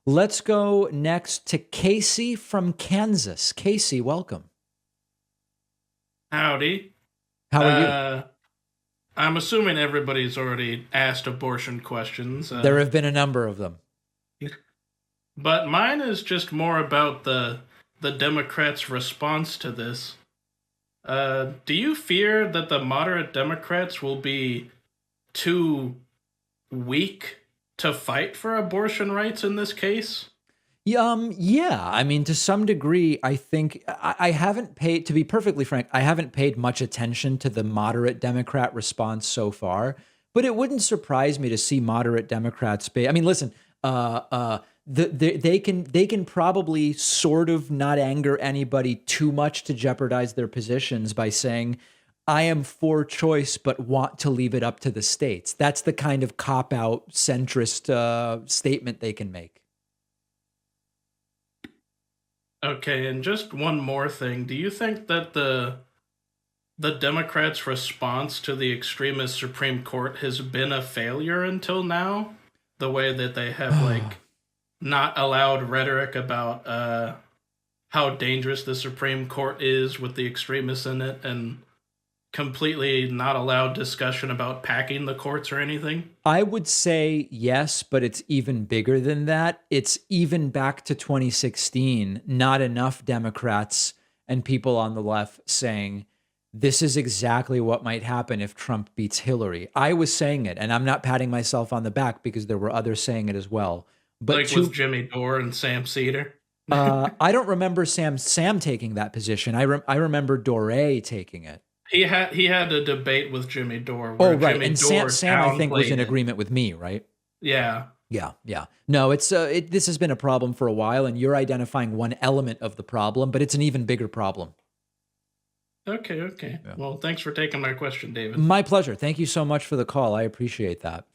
Let's go next to Casey from Kansas. Casey, welcome. Howdy. How are you? Uh, I'm assuming everybody's already asked abortion questions, There have been a number of them. but mine is just more about the Democrats' response to this. Do you fear that the moderate Democrats will be too weak to fight for abortion rights in this case? Yeah. I mean, to some degree, I think I haven't paid, to be perfectly frank, I haven't paid much attention to the moderate Democrat response so far, but it wouldn't surprise me to see moderate Democrats I mean, listen, uh, uh, they can probably sort of not anger anybody too much to jeopardize their positions by saying, I am for choice, but want to leave it up to the states. That's the kind of cop out centrist statement they can make. Okay, and just one more thing. Do you think that the Democrats' response to the extremist Supreme Court has been a failure until now? The way that they have not allowed rhetoric about how dangerous the Supreme Court is with the extremists in it, and completely not allowed discussion about packing the courts or anything. I would say yes, but it's even bigger than that. It's even back to 2016, not enough Democrats and people on the left saying, this is exactly what might happen if Trump beats Hillary. I was saying it, and I'm not patting myself on the back because there were others saying it as well. But Like with Jimmy Dore and Sam Cedar. I don't remember Sam taking that position. I remember Doré taking it. He had a debate with Jimmy Dore Oh, where right. Jimmy And Dore Sam I think was downplayed in it. agreement with me, right? Yeah. Yeah, yeah. No, this has been a problem for a while, and you're identifying one element of the problem, but it's an even bigger problem. Okay, okay. Yeah. Well, thanks for taking my question, David. My pleasure. Thank you so much for the call. I appreciate that.